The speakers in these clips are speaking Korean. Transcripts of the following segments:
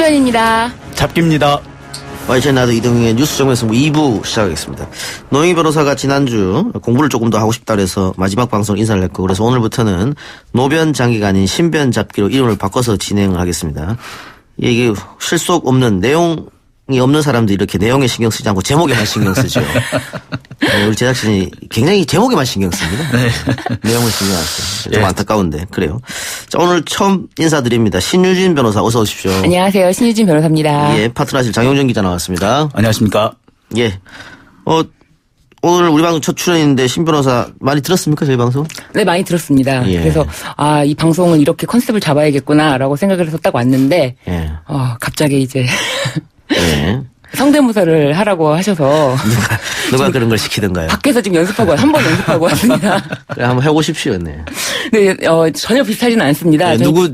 최연입니다. 잡기입니다. YTN 나도 이동희의 뉴스 정면승부 2부 시작하겠습니다. 노영희 변호사가 지난주 공부를 조금 더 하고 싶다 그래서 마지막 방송 인사를 했고, 그래서 오늘부터는 노변 장기가 아닌 신변 잡기로 이름을 바꿔서 진행을 하겠습니다. 이게 실속 없는 내용이 없는 사람들이 이렇게 내용에 신경 쓰지 않고 제목에만 신경 쓰죠. 우리 제작진이 굉장히 제목에만 신경 씁니다. 네. 내용을 신경 안 써요. 좀 안타까운데 그래요. 자, 오늘 처음 인사드립니다. 신유진 변호사 어서 오십시오. 안녕하세요. 신유진 변호사입니다. 예, 파트너실 장용정 기자 나왔습니다. 안녕하십니까. 예. 오늘 우리 방송 첫 출연인데 신 변호사 많이 들었습니까, 저희 방송? 네, 많이 들었습니다. 예. 그래서 이 방송은 이렇게 컨셉을 잡아야겠구나라고 생각을 해서 딱 왔는데 예. 갑자기 이제 예. 성대모사를 하라고 하셔서 누가 그런 걸 시키던가요? 밖에서 지금 한 번 연습하고 왔습니다. 그래, 한번 해보십시오. 네. 네, 전혀 비슷하지는 않습니다. 네, 누구?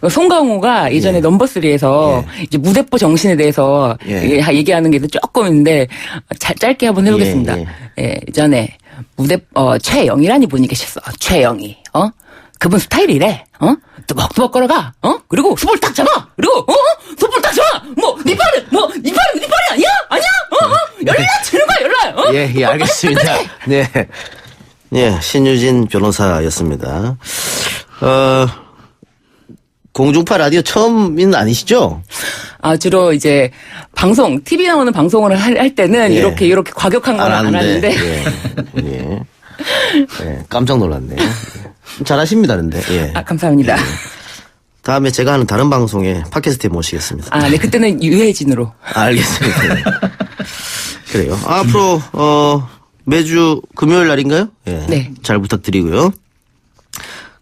송강호가 예전에 넘버3에서 이제 무대뽀 정신에 대해서 얘기하는 게 조금 있는데 짧게 한번 해보겠습니다. 예전에 최영이라니 분이 계셨어. 최영이. 그분 스타일이래. 뚜벅뚜벅 걸어가. 그리고 수볼 딱 잡아. 그리고 수볼 딱 잡아. 네 팔이 아니야? 아니야? 연락 치는 거야, 연락. 예, 알겠습니다. 네. 예, 신유진 변호사였습니다. 공중파 라디오 처음인 아니시죠? 주로 이제 TV 나오는 방송을 할 때는 이렇게 과격한 건 안 하는데. 예. 깜짝 놀랐네요. 잘하십니다, 근데. 예. 감사합니다. 예. 다음에 제가 하는 다른 방송에 팟캐스트에 모시겠습니다. 네, 그때는 유해진으로. 알겠습니다. 그래요. 앞으로, 매주 금요일 날인가요? 예. 네. 잘 부탁드리고요.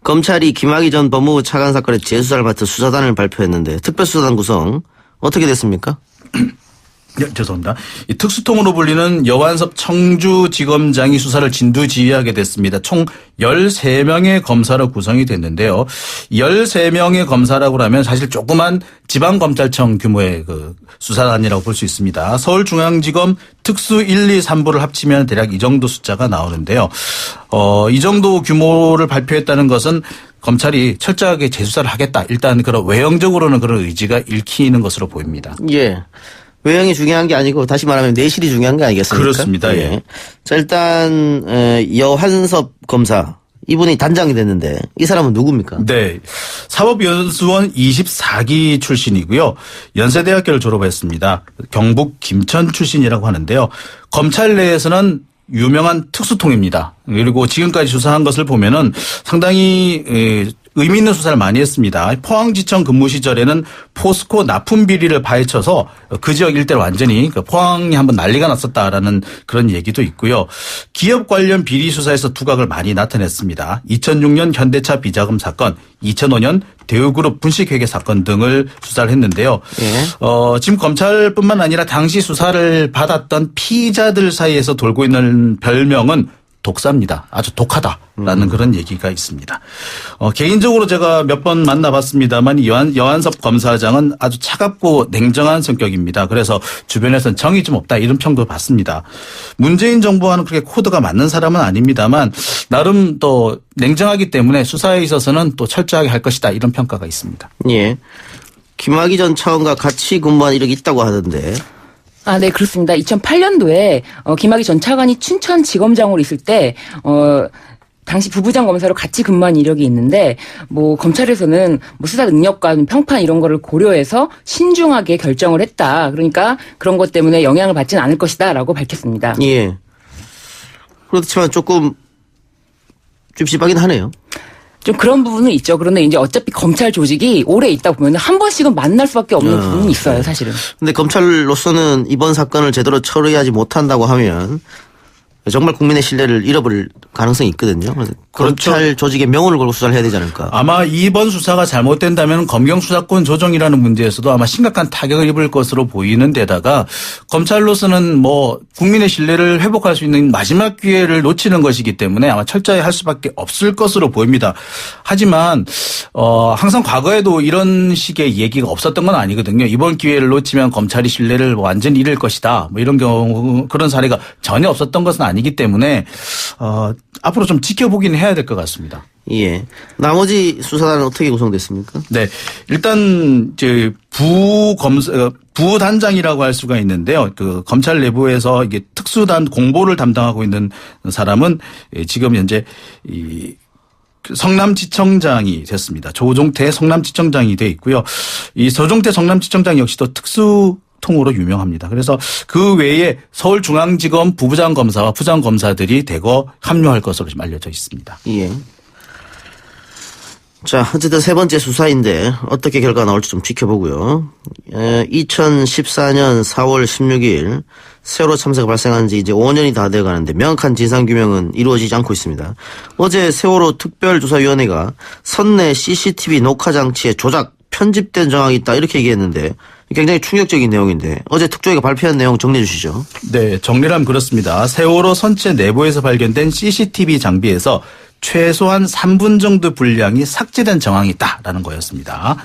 검찰이 김학의 전 법무부 차관 사건의 재수사를 맡은 수사단을 발표했는데, 특별수사단 구성 어떻게 됐습니까? 네, 죄송합니다. 이 특수통으로 불리는 여완섭 청주지검장이 수사를 진두지휘하게 됐습니다. 총 13명의 검사로 구성이 됐는데요. 13명의 검사라고 하면 사실 조그만 지방검찰청 규모의 수사단이라고 볼 수 있습니다. 서울중앙지검 특수 1, 2, 3부를 합치면 대략 이 정도 숫자가 나오는데요. 이 정도 규모를 발표했다는 것은 검찰이 철저하게 재수사를 하겠다. 일단 그런 외형적으로는 그런 의지가 읽히는 것으로 보입니다. 예. 외형이 중요한 게 아니고 다시 말하면 내실이 중요한 게 아니겠습니까? 그렇습니다. 예. 자, 일단 여환섭 검사 이분이 단장이 됐는데 이 사람은 누굽니까? 네. 사법연수원 24기 출신이고요. 연세대학교를 졸업했습니다. 경북 김천 출신이라고 하는데요. 검찰 내에서는 유명한 특수통입니다. 그리고 지금까지 수사한 것을 보면은 상당히 의미 있는 수사를 많이 했습니다. 포항지청 근무 시절에는 포스코 납품 비리를 파헤쳐서 그 지역 일대로 완전히 포항이 한번 난리가 났었다라는 그런 얘기도 있고요. 기업 관련 비리 수사에서 두각을 많이 나타냈습니다. 2006년 현대차 비자금 사건, 2005년 대우그룹 분식회계 사건 등을 수사를 했는데요. 지금 검찰뿐만 아니라 당시 수사를 받았던 피의자들 사이에서 돌고 있는 별명은 독사입니다. 아주 독하다라는 그런 얘기가 있습니다. 개인적으로 제가 몇 번 만나봤습니다만 여한섭 검사장은 아주 차갑고 냉정한 성격입니다. 그래서 주변에서는 정이 좀 없다 이런 평도 받습니다. 문재인 정부와는 그렇게 코드가 맞는 사람은 아닙니다만 나름 또 냉정하기 때문에 수사에 있어서는 또 철저하게 할 것이다 이런 평가가 있습니다. 예. 김학의 전 차관과 같이 근무한 이력이 있다고 하던데. 네, 그렇습니다. 2008년도에 김학의 전 차관이 춘천지검장으로 있을 때 당시 부부장 검사로 같이 근무한 이력이 있는데 검찰에서는 수사 능력과 평판 이런 거를 고려해서 신중하게 결정을 했다. 그러니까 그런 것 때문에 영향을 받지는 않을 것이다라고 밝혔습니다. 예. 그렇지만 조금 찝찝하긴 하네요. 좀 그런 부분은 있죠. 그런데 이제 어차피 검찰 조직이 오래 있다 보면 한 번씩은 만날 수밖에 없는 부분이 있어요, 사실은. 근데 검찰로서는 이번 사건을 제대로 처리하지 못한다고 하면 정말 국민의 신뢰를 잃어버릴 가능성이 있거든요. 그렇죠. 검찰 조직의 명운을 걸고 수사를 해야 되지 않을까. 아마 이번 수사가 잘못된다면 검경 수사권 조정이라는 문제에서도 아마 심각한 타격을 입을 것으로 보이는 데다가 검찰로서는 국민의 신뢰를 회복할 수 있는 마지막 기회를 놓치는 것이기 때문에 아마 철저히 할 수밖에 없을 것으로 보입니다. 하지만 항상 과거에도 이런 식의 얘기가 없었던 건 아니거든요. 이번 기회를 놓치면 검찰이 신뢰를 완전히 잃을 것이다. 이런 경우 그런 사례가 전혀 없었던 것은 아니기 때문에 앞으로 좀 지켜보긴 해야 될 것 같습니다. 예. 나머지 수사단은 어떻게 구성됐습니까? 네. 일단 이제 부단장이라고 할 수가 있는데요. 그 검찰 내부에서 이게 특수단 공보를 담당하고 있는 사람은 지금 현재 이 성남지청장이 됐습니다. 조종태 성남지청장이 돼 있고요. 이 조종태 성남지청장 역시도 특수통으로 유명합니다. 그래서 그 외에 서울중앙지검 부부장 검사와 부장 검사들이 대거 합류할 것으로 지금 알려져 있습니다. 예. 자, 어쨌든 세 번째 수사인데 어떻게 결과가 나올지 좀 지켜보고요. 2014년 4월 16일 세월호 참사가 발생한 지 이제 5년이 다 돼가는데 명확한 진상규명은 이루어지지 않고 있습니다. 어제 세월호 특별조사위원회가 선내 CCTV 녹화 장치에 조작, 편집된 정황이 있다 이렇게 얘기했는데 굉장히 충격적인 내용인데 어제 특조위가 발표한 내용 정리해 주시죠. 네, 정리하면 그렇습니다. 세월호 선체 내부에서 발견된 CCTV 장비에서 최소한 3분 정도 분량이 삭제된 정황이 있다라는 거였습니다.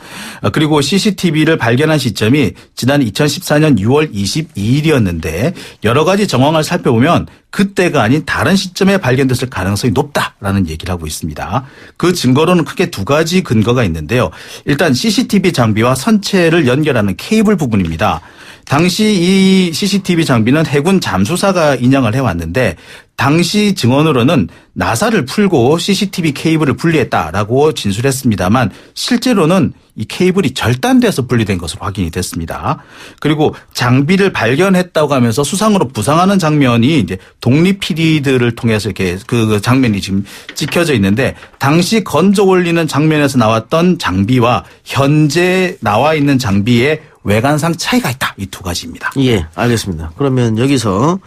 그리고 CCTV를 발견한 시점이 지난 2014년 6월 22일이었는데 여러 가지 정황을 살펴보면 그때가 아닌 다른 시점에 발견됐을 가능성이 높다라는 얘기를 하고 있습니다. 그 증거로는 크게 두 가지 근거가 있는데요. 일단 CCTV 장비와 선체를 연결하는 케이블 부분입니다. 당시 이 CCTV 장비는 해군 잠수사가 인양을 해왔는데 당시 증언으로는 나사를 풀고 CCTV 케이블을 분리했다라고 진술했습니다만 실제로는 이 케이블이 절단돼서 분리된 것으로 확인이 됐습니다. 그리고 장비를 발견했다고 하면서 수상으로 부상하는 장면이 이제 독립 PD들을 통해서 이렇게 그 장면이 지금 찍혀져 있는데 당시 건져 올리는 장면에서 나왔던 장비와 현재 나와 있는 장비의 외관상 차이가 있다. 이 두 가지입니다. 예, 알겠습니다. 그러면 여기서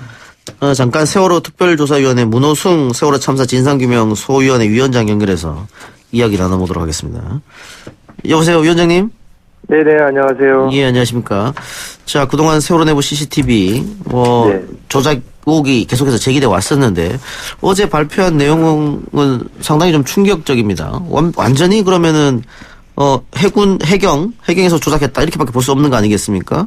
잠깐 세월호 특별조사위원회 문호승 세월호 참사 진상규명 소위원회 위원장 연결해서 이야기 나눠보도록 하겠습니다. 여보세요, 위원장님? 네네, 안녕하세요. 예, 안녕하십니까. 자, 그동안 세월호 내부 CCTV, 네. 조작 의혹이 계속해서 제기돼 왔었는데, 어제 발표한 내용은 상당히 좀 충격적입니다. 완전히 그러면은, 해경에서 조작했다, 이렇게밖에 볼 수 없는 거 아니겠습니까?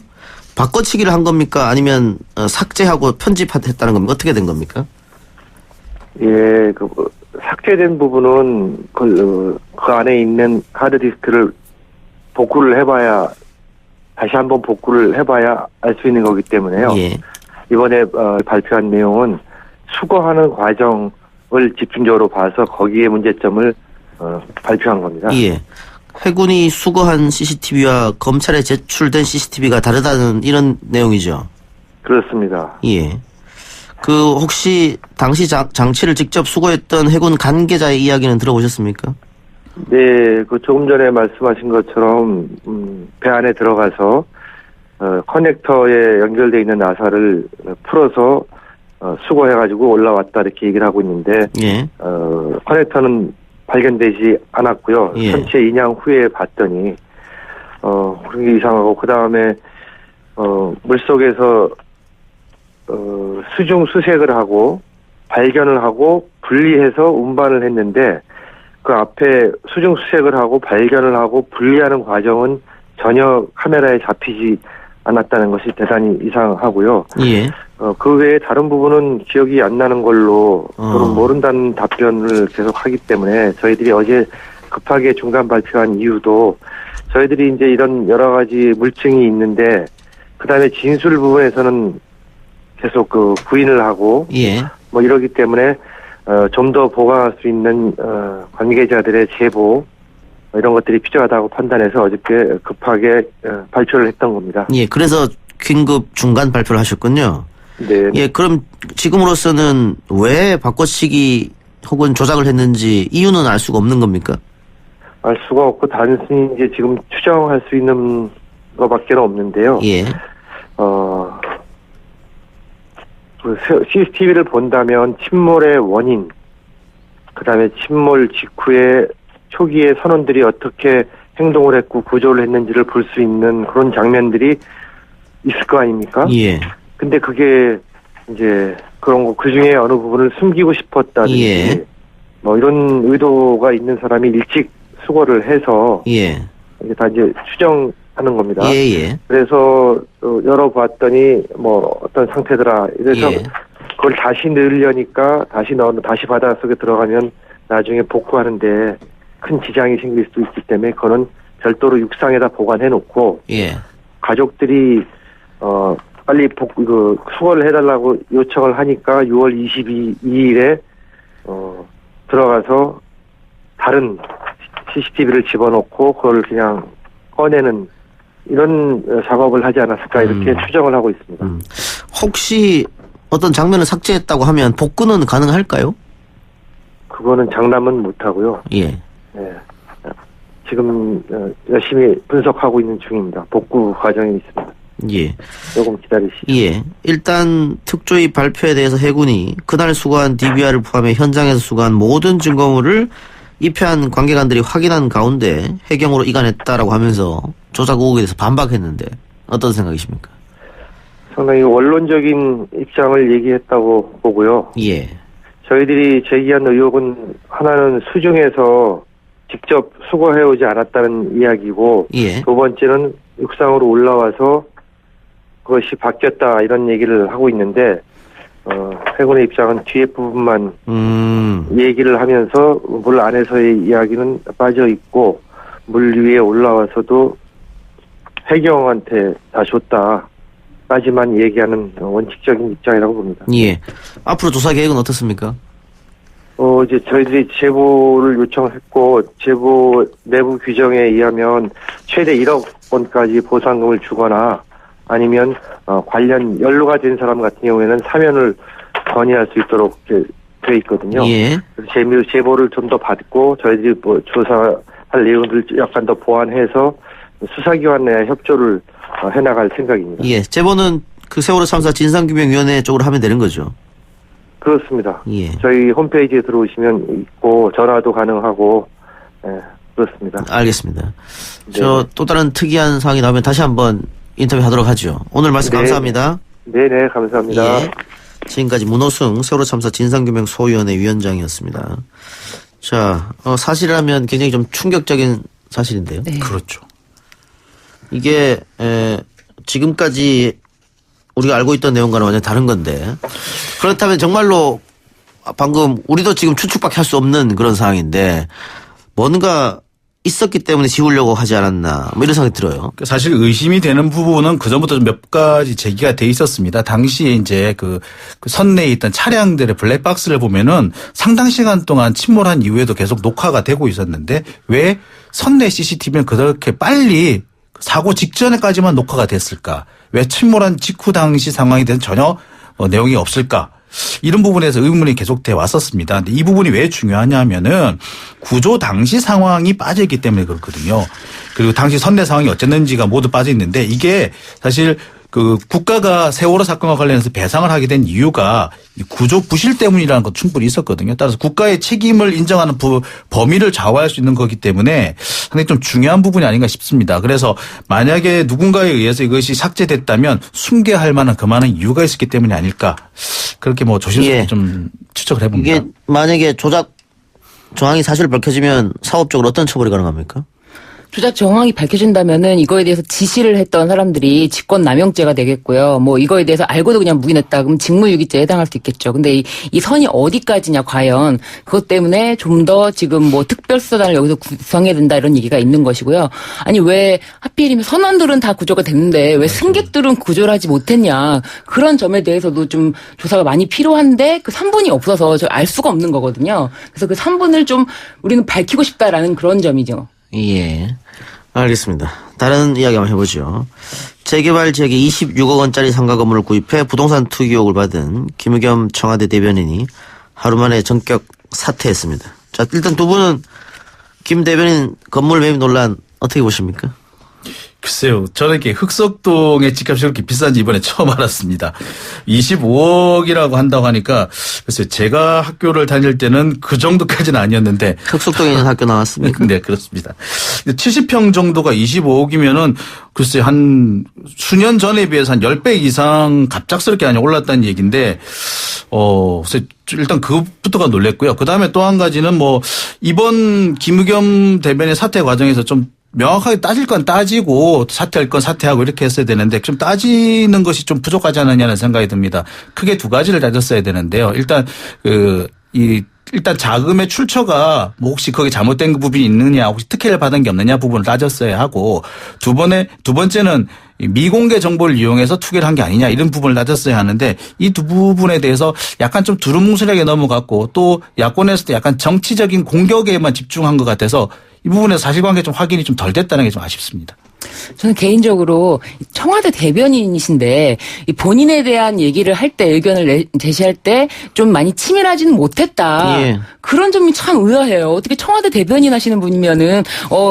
바꿔치기를 한 겁니까? 아니면, 삭제하고 편집했다는 겁니까? 어떻게 된 겁니까? 예, 삭제된 부분은 그 안에 있는 하드디스크를 복구를 해봐야, 다시 한번 복구를 해봐야 알 수 있는 거기 때문에요. 예. 이번에 발표한 내용은 수거하는 과정을 집중적으로 봐서 거기에 문제점을 발표한 겁니다. 예. 해군이 수거한 CCTV와 검찰에 제출된 CCTV가 다르다는 이런 내용이죠. 그렇습니다. 예. 혹시 당시 장치를 직접 수거했던 해군 관계자의 이야기는 들어보셨습니까? 네, 조금 전에 말씀하신 것처럼 배 안에 들어가서 커넥터에 연결되어 있는 나사를 풀어서 수거해가지고 올라왔다 이렇게 얘기를 하고 있는데, 예. 커넥터는 발견되지 않았고요. 예. 선체 인양 후에 봤더니 그런 게 이상하고, 그 다음에 물속에서 수중 수색을 하고 발견을 하고 분리해서 운반을 했는데, 그 앞에 수중 수색을 하고 발견을 하고 분리하는 과정은 전혀 카메라에 잡히지 않았다는 것이 대단히 이상하고요. 예. 그 외에 다른 부분은 기억이 안 나는 걸로 또는 모른다는 답변을 계속 하기 때문에 저희들이 어제 급하게 중간 발표한 이유도 저희들이 이제 이런 여러 가지 물증이 있는데 그다음에 진술 부분에서는 계속 부인을 하고 예. 이러기 때문에 좀 더 보강할 수 있는 관계자들의 제보 이런 것들이 필요하다고 판단해서 어저께 급하게 발표를 했던 겁니다. 예. 그래서 긴급 중간 발표를 하셨군요. 네. 예. 그럼 지금으로서는 왜 바꿔치기 혹은 조작을 했는지 이유는 알 수가 없는 겁니까? 알 수가 없고 단순히 이제 지금 추정할 수 있는 것밖에 없는데요. 예. CCTV를 본다면 침몰의 원인, 그다음에 침몰 직후에 초기에 선원들이 어떻게 행동을 했고 구조를 했는지를 볼 수 있는 그런 장면들이 있을 거 아닙니까? 예. 근데 그게 이제 그런 거 그 중에 어느 부분을 숨기고 싶었다든지 예. 이런 의도가 있는 사람이 일찍 수거를 해서 예. 이게 다 이제 추정하는 겁니다. 예. 그래서 열어봤더니 어떤 상태더라. 이래서 예. 그걸 다시 넣으려니까 다시 바닷속에 들어가면 나중에 복구하는데 큰 지장이 생길 수 있기 때문에 그거는 별도로 육상에다 보관해 놓고 예. 가족들이 빨리 수거를 해달라고 요청을 하니까 6월 22일에 들어가서 다른 CCTV를 집어넣고 그걸 그냥 꺼내는 이런 작업을 하지 않았을까 이렇게 추정을 하고 있습니다. 혹시 어떤 장면을 삭제했다고 하면 복구는 가능할까요? 그거는 장담은 못하고요. 예. 네. 지금 열심히 분석하고 있는 중입니다. 복구 과정이 있습니다. 예. 조금 기다리시죠. 예. 일단 특조위 발표에 대해서 해군이 그날 수거한 DVR을 포함해 현장에서 수거한 모든 증거물을 입회한 관계관들이 확인한 가운데 해경으로 이관했다라고 하면서 조작 의혹에 대해서 반박했는데 어떤 생각이십니까? 상당히 원론적인 입장을 얘기했다고 보고요. 예. 저희들이 제기한 의혹은 하나는 수중에서 직접 수거해오지 않았다는 이야기고 예. 두 번째는 육상으로 올라와서 그것이 바뀌었다 이런 얘기를 하고 있는데 해군의 입장은 뒤에 부분만 얘기를 하면서 물 안에서의 이야기는 빠져 있고 물 위에 올라와서도 해경한테 다 줬다까지만 얘기하는 원칙적인 입장이라고 봅니다. 예. 앞으로 조사 계획은 어떻습니까? 이제 저희들이 제보를 요청했고 제보 내부 규정에 의하면 최대 1억 원까지 보상금을 주거나 아니면 관련 연루가 된 사람 같은 경우에는 사면을 건의할 수 있도록 돼 있거든요. 예. 그래서 제보를 좀 더 받고 저희들이 조사할 내용들 약간 더 보완해서 수사기관 내 협조를 해나갈 생각입니다. 예. 제보는 그 세월호 참사 진상규명위원회 쪽으로 하면 되는 거죠. 그렇습니다. 예. 저희 홈페이지에 들어오시면 있고 전화도 가능하고 그렇습니다. 알겠습니다. 네. 저 또 다른 특이한 사항이 나오면 다시 한번 인터뷰하도록 하죠. 오늘 말씀 네. 감사합니다. 네네 감사합니다. 예. 지금까지 문호승 세월호 참사 진상규명 소위원회 위원장이었습니다. 자, 사실이라면 굉장히 좀 충격적인 사실인데요. 네. 그렇죠. 이게 지금까지 우리가 알고 있던 내용과는 완전히 다른 건데 그렇다면 정말로 방금 우리도 지금 추측밖에 할 수 없는 그런 상황인데 뭔가 있었기 때문에 지우려고 하지 않았나 뭐 이런 생각이 들어요. 사실 의심이 되는 부분은 그전부터 몇 가지 제기가 돼 있었습니다. 당시에 이제 그 선내에 있던 차량들의 블랙박스를 보면은 상당 시간 동안 침몰한 이후에도 계속 녹화가 되고 있었는데 왜 선내 CCTV는 그렇게 빨리 사고 직전에까지만 녹화가 됐을까? 왜 침몰한 직후 당시 상황에 대해서 전혀 내용이 없을까? 이런 부분에서 의문이 계속돼 왔었습니다. 근데 이 부분이 왜 중요하냐면은 구조 당시 상황이 빠져있기 때문에 그렇거든요. 그리고 당시 선내 상황이 어쨌는지가 모두 빠져 있는데 이게 사실 그 국가가 세월호 사건과 관련해서 배상을 하게 된 이유가 구조 부실 때문이라는 것 충분히 있었거든요. 따라서 국가의 책임을 인정하는 범위를 좌우할 수 있는 거기 때문에 상당히 좀 중요한 부분이 아닌가 싶습니다. 그래서 만약에 누군가에 의해서 이것이 삭제됐다면 숨겨야 할 만한 그만한 이유가 있었기 때문이 아닐까. 그렇게 뭐 조심스럽게 예. 좀 추측을 해봅니다. 이게 만약에 조작 정황이 사실 밝혀지면 사업적으로 어떤 처벌이 가능합니까? 조작 정황이 밝혀진다면은 이거에 대해서 지시를 했던 사람들이 직권남용죄가 되겠고요. 뭐 이거에 대해서 알고도 그냥 묵인했다 그럼 직무유기죄에 해당할 수 있겠죠. 근데 이 선이 어디까지냐 과연 그것 때문에 좀 더 지금 뭐 특별수사단을 여기서 구성해야 된다 이런 얘기가 있는 것이고요. 아니 왜 하필이면 선원들은 다 구조가 됐는데 왜 승객들은 구조를 하지 못했냐 그런 점에 대해서도 좀 조사가 많이 필요한데 그 3분이 없어서 알 수가 없는 거거든요. 그래서 그 3분을 좀 우리는 밝히고 싶다라는 그런 점이죠. 예. 알겠습니다. 다른 이야기 한번 해보죠. 재개발 지역에 26억 원짜리 상가 건물을 구입해 부동산 투기 의혹을 받은 김의겸 청와대 대변인이 하루 만에 전격 사퇴했습니다. 자, 일단 두 분은 김 대변인 건물 매입 논란 어떻게 보십니까? 글쎄요. 저는 이렇게 흑석동의 집값이 그렇게 비싼지 이번에 처음 알았습니다. 25억이라고 한다고 하니까 글쎄요. 제가 학교를 다닐 때는 그 정도까지는 아니었는데. 흑석동에 있는 학교 나왔습니까? 네, 그렇습니다. 70평 정도가 25억이면은 글쎄 한 수년 전에 비해서 한 10배 이상 갑작스럽게 많이 올랐다는 얘기인데 그래서 일단 그것부터가 놀랬고요. 그다음에 또 한 가지는 뭐 이번 김의겸 대변인 사퇴 과정에서 좀 명확하게 따질 건 따지고 사퇴할 건 사퇴하고 이렇게 했어야 되는데 좀 따지는 것이 좀 부족하지 않느냐는 생각이 듭니다. 크게 두 가지를 따졌어야 되는데요. 일단 이 일단 자금의 출처가 뭐 혹시 거기 잘못된 부분이 있느냐, 혹시 특혜를 받은 게 없느냐 부분을 따졌어야 하고 두 번째는 미공개 정보를 이용해서 투기를 한 게 아니냐 이런 부분을 따졌어야 하는데 이 두 부분에 대해서 약간 좀 두루뭉술하게 넘어갔고 또 야권에서도 약간 정치적인 공격에만 집중한 것 같아서 이 부분에서 사실관계 좀 확인이 좀 덜 됐다는 게 좀 아쉽습니다. 저는 개인적으로 청와대 대변인이신데 본인에 대한 얘기를 할 때 의견을 제시할 때 좀 많이 치밀하지는 못했다. 예. 그런 점이 참 의아해요. 어떻게 청와대 대변인 하시는 분이면은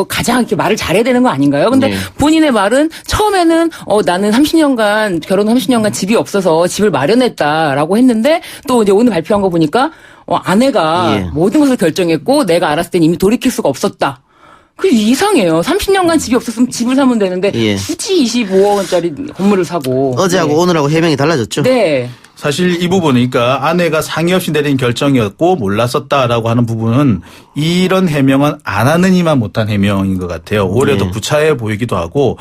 가장 이렇게 말을 잘해야 되는 거 아닌가요? 근데 예. 본인의 말은 처음에는 나는 30년간 결혼 30년간 집이 없어서 집을 마련했다라고 했는데 또 이제 오늘 발표한 거 보니까 아내가 예. 모든 것을 결정했고 내가 알았을 땐 이미 돌이킬 수가 없었다. 그 이상해요. 30년간 집이 없었으면 집을 사면 되는데 예. 굳이 25억 원짜리 건물을 사고. 어제하고 네. 오늘하고 해명이 달라졌죠. 네. 사실 이 부분은 그러니까 아내가 상의 없이 내린 결정이었고 몰랐었다라고 하는 부분은 이런 해명은 안 하는 이만 못한 해명인 것 같아요. 오히려 더 구차해 보이기도 하고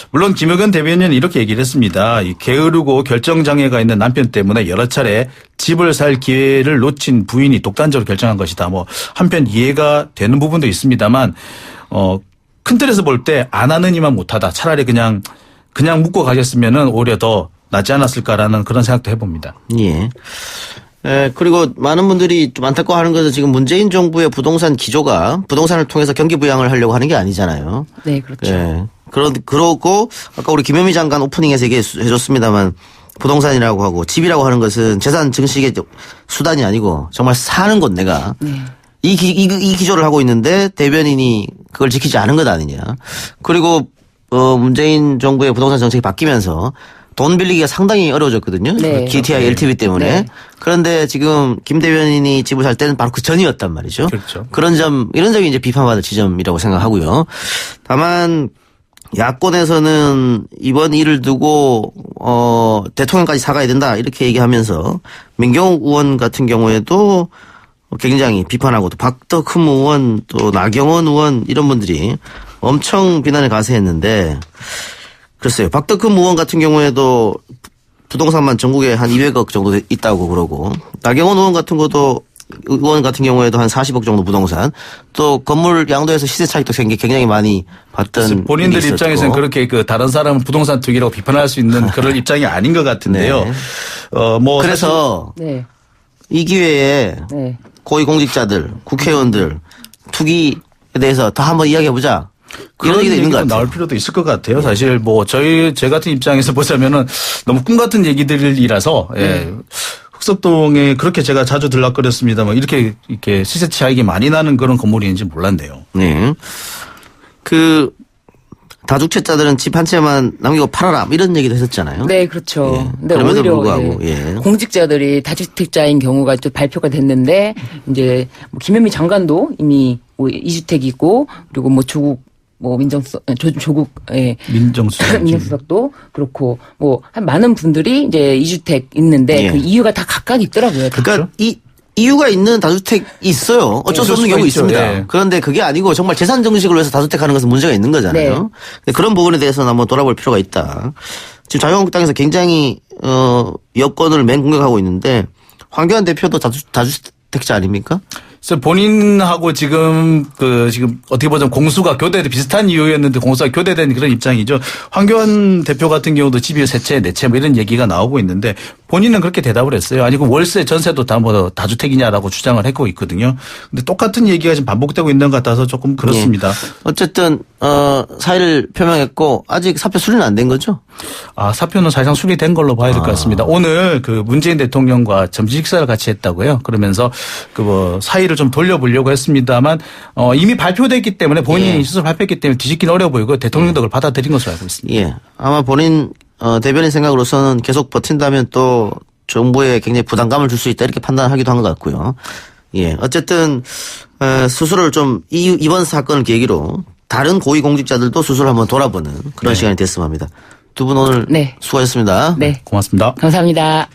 물론 김의겸 대변인은 이렇게 얘기를 했습니다. 이 게으르고 결정장애가 있는 남편 때문에 여러 차례 집을 살 기회를 놓친 부인이 독단적으로 결정한 것이다. 뭐 한편 이해가 되는 부분도 있습니다만 큰 틀에서 볼 때 안 하는 이만 못하다. 차라리 그냥 묻고 가셨으면은 오히려 더 낫지 않았을까라는 그런 생각도 해봅니다. 예. 그리고 많은 분들이 좀 안타까워하는 것은 지금 문재인 정부의 부동산 기조가 부동산을 통해서 경기 부양을 하려고 하는 게 아니잖아요. 네, 그렇죠. 예. 그러고 아까 우리 김현미 장관 오프닝에서 얘기해줬습니다만 부동산이라고 하고 집이라고 하는 것은 재산 증식의 수단이 아니고 정말 사는 곳 내가 이 기조를 하고 있는데 대변인이 그걸 지키지 않은 것 아니냐. 그리고 문재인 정부의 부동산 정책이 바뀌면서 돈 빌리기가 상당히 어려워졌거든요. 네. GTI, LTV 때문에. 네. 그런데 지금 김 대변인이 집을 살 때는 바로 그 전이었단 말이죠. 그렇죠. 이런 점이 이제 비판받을 지점이라고 생각하고요. 다만 야권에서는 이번 일을 두고 대통령까지 사과해야 된다 이렇게 얘기하면서 민경욱 의원 같은 경우에도 굉장히 비판하고 또 박덕흠 의원 또 나경원 의원 이런 분들이 엄청 비난을 가세했는데 글쎄요. 박덕흠 의원 같은 경우에도 부동산만 전국에 한 200억 정도 있다고 그러고 나경원 의원 같은 경우에도 한 40억 정도 부동산 또 건물 양도에서 시세 차익도 굉장히 많이 봤던 본인들 입장에서는 그렇게 다른 사람은 부동산 투기라고 비판할 수 있는 그런 입장이 아닌 것 같은데요. 네. 사실 그래서 네. 이 기회에 네. 고위공직자들, 국회의원들 투기에 대해서 더 한번 이야기해보자. 그런 이런 얘기도 있는 것 얘기도 같아요. 나올 필요도 있을 것 같아요. 사실 제 같은 입장에서 보자면은 너무 꿈 같은 얘기들이라서 흑석동에 그렇게 제가 자주 들락거렸습니다만 이렇게 시세 차익이 많이 나는 그런 건물인지 몰랐네요. 네. 다주택자들은 집 한 채만 남기고 팔아라 이런 얘기도 했었잖아요. 네, 그렇죠. 예. 근데 그럼에도 오히려 불구하고, 예. 공직자들이 다주택자인 경우가 또 발표가 됐는데 이제 김현미 장관도 이미 2주택이 있고 그리고 조국 조국 민정수석도 그렇고 한 많은 분들이 이제 2주택 있는데 예. 그 이유가 다 각각 있더라고요. 그러니까 이유가 있는 다주택이 있어요. 어쩔 수 없는 경우 있습니다. 네. 그런데 그게 아니고 정말 재산 증식을 위해서 다주택하는 것은 문제가 있는 거잖아요. 네. 근데 그런 부분에 대해서는 한번 돌아볼 필요가 있다. 지금 자유한국당에서 굉장히 여권을 맹공격하고 있는데 황교안 대표도 다주택자 아닙니까? 그래서 본인하고 지금 어떻게 보자면 공수가 비슷한 이유였는데 공수가 교대된 그런 입장이죠. 황교안 대표 같은 경우도 집이 3채, 4채 뭐 이런 얘기가 나오고 있는데 본인은 그렇게 대답을 했어요. 아니, 그 월세, 전세도 다 다주택이냐라고 주장을 했고 있거든요. 근데 똑같은 얘기가 지금 반복되고 있는 것 같아서 조금 그렇습니다. 예. 어쨌든 사의를 표명했고 아직 사표 수리는 안 된 거죠? 사표는 사실상 수리된 걸로 봐야 될 것 같습니다. 오늘 문재인 대통령과 점심 식사를 같이 했다고요. 그러면서 사의를 좀 돌려보려고 했습니다만 이미 발표됐기 때문에 본인이 스스로 발표했기 때문에 뒤집기는 어려워 보이고 대통령도 그걸 받아들인 것으로 알고 있습니다. 예. 아마 본인 대변인 생각으로서는 계속 버틴다면 또 정부에 굉장히 부담감을 줄 수 있다 이렇게 판단하기도 한 것 같고요. 예. 어쨌든 스스로를 좀 이번 사건을 계기로 다른 고위공직자들도 스스로 한번 돌아보는 그런 시간이 됐으면 합니다. 두 분 오늘 수고하셨습니다. 네. 고맙습니다. 감사합니다.